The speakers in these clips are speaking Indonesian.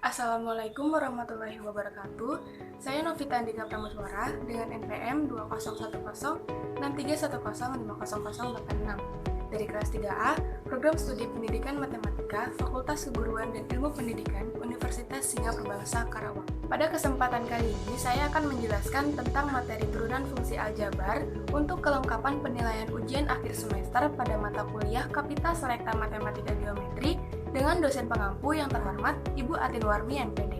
Assalamualaikum warahmatullahi wabarakatuh. Saya Novita Andika Pramuswara dengan NPM 201063105086 dari kelas 3A, Program Studi Pendidikan Matematika, Fakultas Keguruan dan Ilmu Pendidikan, Universitas Singapura Bangsa Karawang. Pada kesempatan kali ini, saya akan menjelaskan tentang materi turunan fungsi aljabar untuk kelengkapan penilaian ujian akhir semester pada mata kuliah Kapita Selekta Matematika Geometri dengan dosen pengampu yang terhormat Ibu Atinwarmi MPD.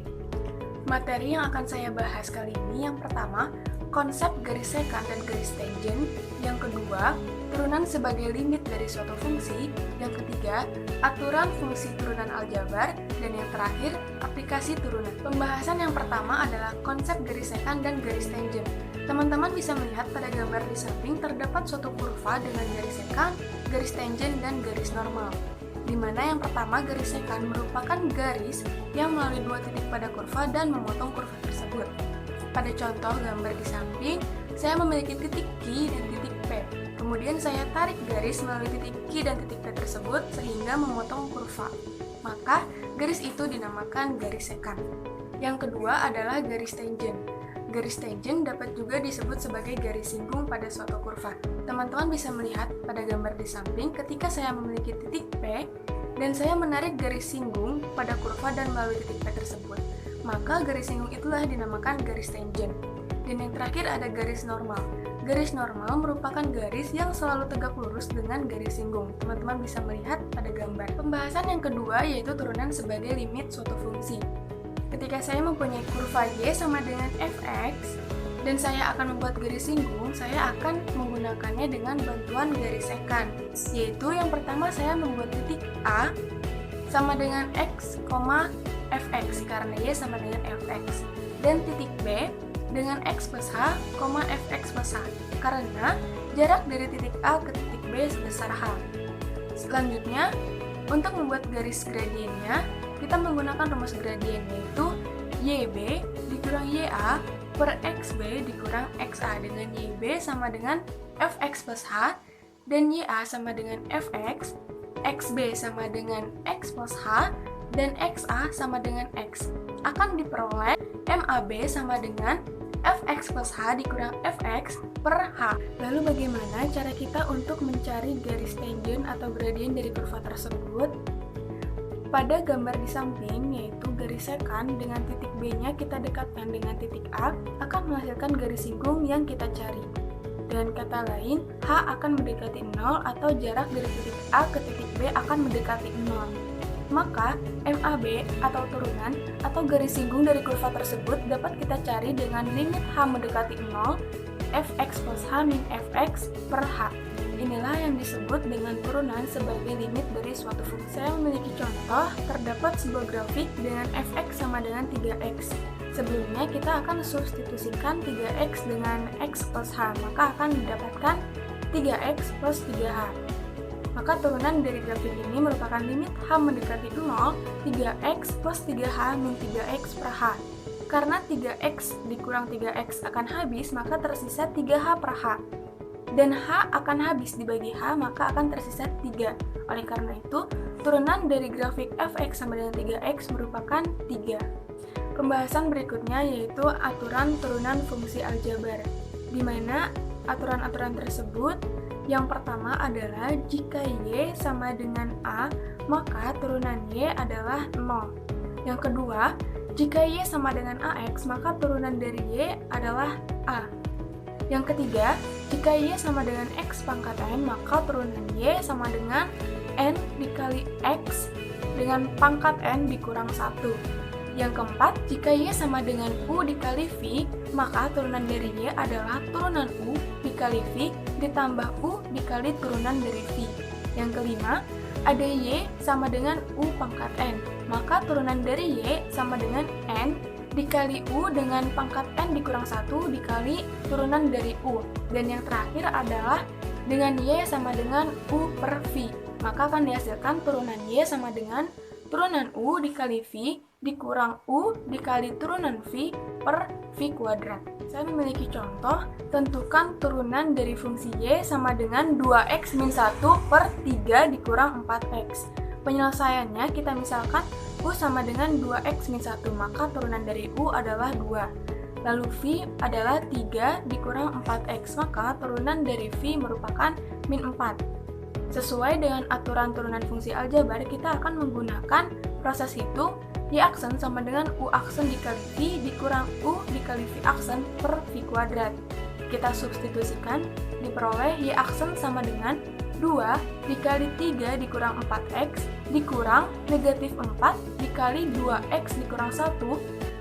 Materi yang akan saya bahas kali ini yang pertama, konsep garis sekant dan garis tangent, yang kedua, turunan sebagai limit dari suatu fungsi, yang ketiga, aturan fungsi turunan aljabar, dan yang terakhir, aplikasi turunan. Pembahasan yang pertama adalah konsep garis sekant dan garis tangent. Teman-teman bisa melihat pada gambar di samping terdapat suatu kurva dengan garis sekant, garis tangent, dan garis normal. Di mana yang pertama garis sekant merupakan garis yang melalui dua titik pada kurva dan memotong kurva tersebut. Pada contoh gambar di samping, saya memiliki titik Q dan titik P. Kemudian saya tarik garis melalui titik Q dan titik P tersebut sehingga memotong kurva. Maka garis itu dinamakan garis sekant. Yang kedua adalah garis tangent. Garis tangent dapat juga disebut sebagai garis singgung pada suatu kurva. Teman-teman bisa melihat pada gambar di samping ketika saya memiliki titik P dan saya menarik garis singgung pada kurva dan melalui titik P tersebut. Maka garis singgung itulah dinamakan garis tangent. Dan yang terakhir ada garis normal. Garis normal merupakan garis yang selalu tegak lurus dengan garis singgung. Teman-teman bisa melihat pada gambar. Pembahasan yang kedua yaitu turunan sebagai limit suatu fungsi. Ketika saya mempunyai kurva Y sama dengan fx, dan saya akan membuat garis singgung, saya akan menggunakannya dengan bantuan garis sekant. Yaitu yang pertama saya membuat titik A sama dengan x, fx, karena Y sama dengan fx. Dan titik B dengan x plus h, fx plus h, karena jarak dari titik A ke titik B sebesar h. Selanjutnya, untuk membuat garis gradiennya, kita menggunakan rumus gradien, yaitu YB dikurang YA per XB dikurang XA, dengan YB sama dengan Fx plus H, dan YA sama dengan Fx, XB sama dengan X plus H, dan XA sama dengan X. Akan diperoleh MAB sama dengan Fx plus H dikurang Fx per H. Lalu bagaimana cara kita untuk mencari garis tangent atau gradien dari kurva tersebut? Pada gambar di samping, yaitu garis sekant dengan titik B-nya kita dekatkan dengan titik A, akan menghasilkan garis singgung yang kita cari. Dengan kata lain, H akan mendekati 0 atau jarak dari titik A ke titik B akan mendekati 0. Maka, MAB atau turunan atau garis singgung dari kurva tersebut dapat kita cari dengan limit H mendekati 0, Fx plus H min Fx per H. Inilah yang disebut dengan turunan sebagai limit dari suatu fungsi. Saya memiliki contoh, terdapat sebuah grafik dengan fx sama dengan 3x. Sebelumnya kita akan substitusikan 3x dengan x plus h, maka akan didapatkan 3x plus 3h. Maka turunan dari grafik ini merupakan limit h mendekati 0, 3x plus 3h min 3x per h. Karena 3x dikurang 3x akan habis, maka tersisa 3h per h. Dan H akan habis dibagi H, maka akan tersisa 3. Oleh karena itu, turunan dari grafik fx sama dengan 3x merupakan 3. Pembahasan berikutnya yaitu aturan turunan fungsi aljabar, di mana aturan-aturan tersebut yang pertama adalah jika Y sama dengan A, maka turunan Y adalah 0. Yang kedua, jika Y sama dengan AX, maka turunan dari Y adalah A. Yang ketiga, jika Y sama dengan X pangkat N, maka turunan Y sama dengan N dikali X dengan pangkat N dikurang 1. Yang keempat, jika Y sama dengan U dikali V, maka turunan dari Y adalah turunan U dikali V ditambah U dikali turunan dari V. Yang kelima, ada Y sama dengan U pangkat N, maka turunan dari Y sama dengan N dikali U dengan pangkat N dikurang 1 dikali turunan dari U. Dan yang terakhir adalah dengan Y sama dengan U per V. Maka akan dihasilkan turunan Y sama dengan turunan U dikali V dikurang U dikali turunan V per V kuadrat. Saya memiliki contoh, tentukan turunan dari fungsi Y sama dengan 2x min 1 per 3 dikurang 4x. Penyelesaiannya kita misalkan U sama dengan 2x min 1, maka turunan dari U adalah 2. Lalu V adalah 3 dikurang 4x, maka turunan dari V merupakan min 4. Sesuai dengan aturan turunan fungsi aljabar, kita akan menggunakan proses hitung Y aksen sama dengan U aksen dikali V dikurang U dikali V aksen per V kuadrat. Kita substitusikan, diperoleh Y aksen sama dengan 2 dikali 3 dikurang 4x dikurang negatif 4 dikali 2x dikurang 1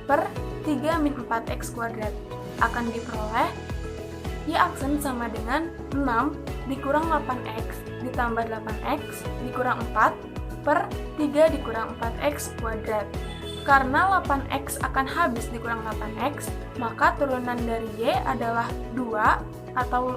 per 3 min 4x kuadrat. Akan diperoleh Y aksen sama dengan 6 dikurang 8x ditambah 8x dikurang 4 per 3 dikurang 4x kuadrat. Karena 8x akan habis dikurang 8x, maka turunan dari Y adalah 2 atau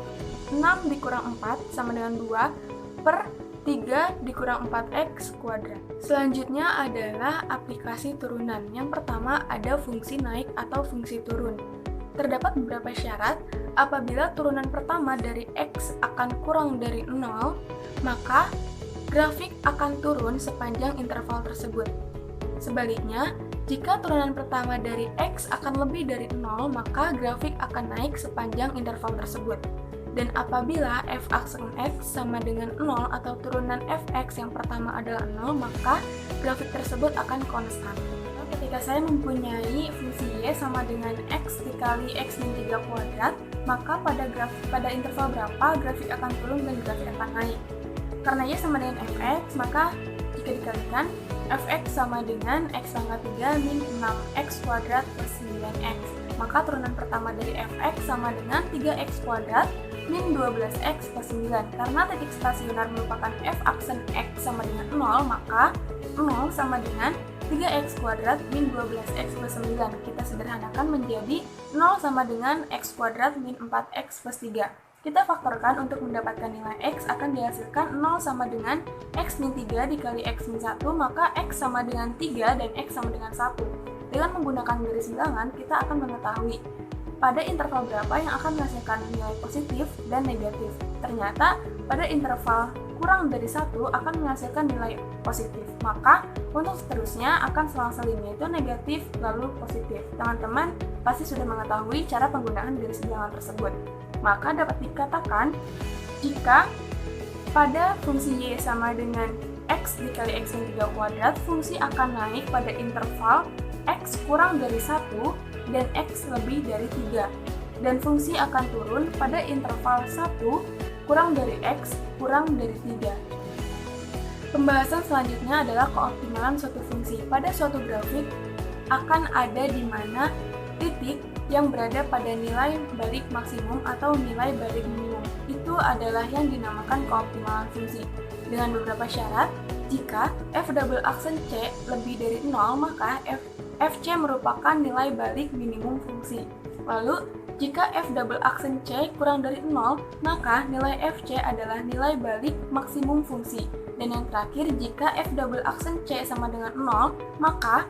6 dikurang 4 sama dengan 2 per 3 dikurang 4x kuadrat. Selanjutnya adalah aplikasi turunan. Yang pertama ada fungsi naik atau fungsi turun. Terdapat beberapa syarat. Apabila turunan pertama dari X akan kurang dari 0, maka grafik akan turun sepanjang interval tersebut. Sebaliknya, jika turunan pertama dari X akan lebih dari 0, maka grafik akan naik sepanjang interval tersebut. Dan apabila f aksen X sama dengan 0 atau turunan fx yang pertama adalah 0, maka grafik tersebut akan konstan. Ketika saya mempunyai fungsi Y sama dengan X dikali X min 3 kuadrat, maka pada interval berapa grafik akan turun dan grafik akan naik. Karena Y sama dengan fx, maka jika dikalikan, fx sama dengan X pangkat 3 min 6x kuadrat plus 9x. Maka turunan pertama dari fx sama dengan 3x kuadrat min 12x plus 9. Karena titik stasioner merupakan f aksen X sama dengan 0, maka 0 sama dengan 3x kuadrat min 12x plus 9. Kita sederhanakan menjadi 0 sama dengan x kuadrat min 4x plus 3. Kita faktorkan untuk mendapatkan nilai x akan dihasilkan 0 sama dengan x min 3 dikali x min 1, maka x sama dengan 3 dan x sama dengan 1. Dengan menggunakan garis bilangan, kita akan mengetahui pada interval berapa yang akan menghasilkan nilai positif dan negatif. Ternyata pada interval kurang dari 1 akan menghasilkan nilai positif. Maka untuk seterusnya akan selang-selingnya itu negatif lalu positif. Teman-teman pasti sudah mengetahui cara penggunaan garis bilangan tersebut. Maka dapat dikatakan jika pada fungsi Y sama dengan X dikali X min 3 kuadrat, fungsi akan naik pada interval X kurang dari 1 dan X lebih dari 3. Dan fungsi akan turun pada interval 1 kurang dari X kurang dari 3. Pembahasan selanjutnya adalah keoptimalan suatu fungsi. Pada suatu grafik akan ada di mana titik yang berada pada nilai balik maksimum atau nilai balik minimum. Itu adalah yang dinamakan keoptimalan fungsi. Dengan beberapa syarat, jika f double aksen C lebih dari 0, maka fc merupakan nilai balik minimum fungsi. Lalu, jika f double aksen C kurang dari 0, maka nilai fc adalah nilai balik maksimum fungsi. Dan yang terakhir, jika f double aksen C sama dengan 0, maka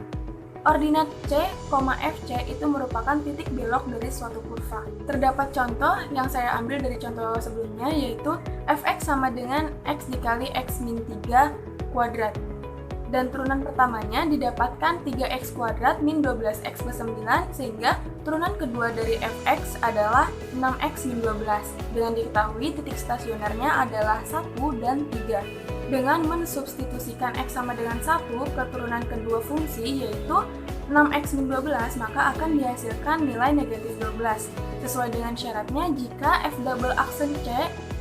ordinat C, fc itu merupakan titik belok dari suatu kurva. Terdapat contoh yang saya ambil dari contoh sebelumnya, yaitu fx sama dengan x dikali x min 3 kuadrat. Dan turunan pertamanya didapatkan 3x kuadrat min 12x plus 9, sehingga turunan kedua dari fx adalah 6x min 12. Dengan diketahui titik stasionernya adalah 1 dan 3. Dengan mensubstitusikan x sama dengan 1 ke turunan kedua fungsi, yaitu 6x min 12, maka akan dihasilkan nilai negatif 12. Sesuai dengan syaratnya, jika f double aksen C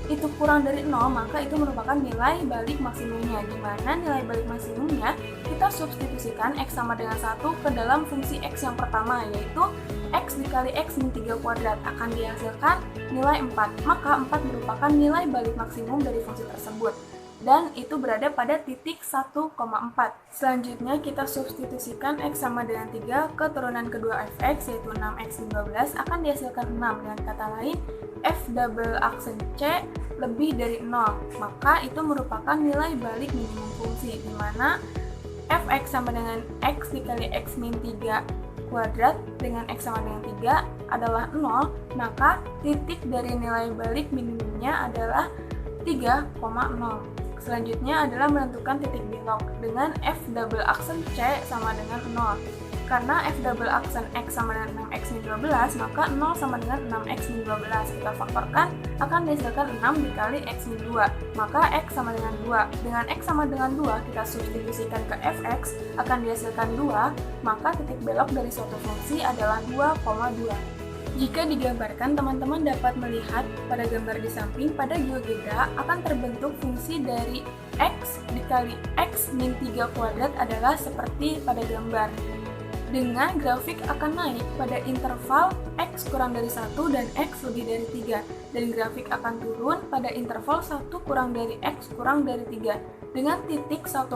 itu kurang dari 0, maka itu merupakan nilai balik maksimumnya, di mana nilai balik maksimumnya kita substitusikan x sama dengan 1 ke dalam fungsi x yang pertama, yaitu x dikali x min 3 kuadrat, akan dihasilkan nilai 4, maka 4 merupakan nilai balik maksimum dari fungsi tersebut, dan itu berada pada titik 1,4. Selanjutnya kita substitusikan x sama dengan 3 ke turunan kedua fx, yaitu 6x min 12, akan dihasilkan 6. Dengan kata lain, f double aksen C lebih dari 0, maka itu merupakan nilai balik minimum fungsi, di mana fx sama dengan x dikali x min 3 kuadrat dengan x sama dengan 3 adalah 0, maka titik dari nilai balik minimumnya adalah 3,0. Selanjutnya adalah menentukan titik belok dengan f double aksen C sama dengan 0. Karena f double aksen X sama dengan 6X min 12, maka 0 sama dengan 6X min 12. Kita faktorkan, akan dihasilkan 6 dikali X min 2. Maka X sama dengan 2. Dengan X sama dengan 2, kita substitusikan ke Fx, akan dihasilkan 2, maka titik belok dari suatu fungsi adalah 2,2. Jika digambarkan, teman-teman dapat melihat pada gambar di samping, pada GeoGebra akan terbentuk fungsi dari X dikali X min 3 kuadrat adalah seperti pada gambar. Dengan grafik akan naik pada interval X kurang dari 1 dan X lebih dari 3. Dan grafik akan turun pada interval 1 kurang dari X kurang dari 3. Dengan titik 1,4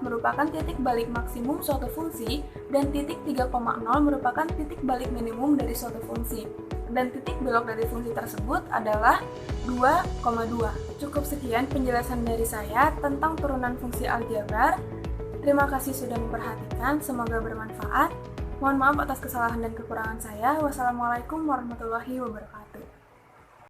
merupakan titik balik maksimum suatu fungsi dan titik 3,0 merupakan titik balik minimum dari suatu fungsi. Dan titik belok dari fungsi tersebut adalah 2,2. Cukup sekian penjelasan dari saya tentang turunan fungsi aljabar. Terima kasih sudah memperhatikan, semoga bermanfaat. Mohon maaf atas kesalahan dan kekurangan saya. Wassalamualaikum warahmatullahi wabarakatuh.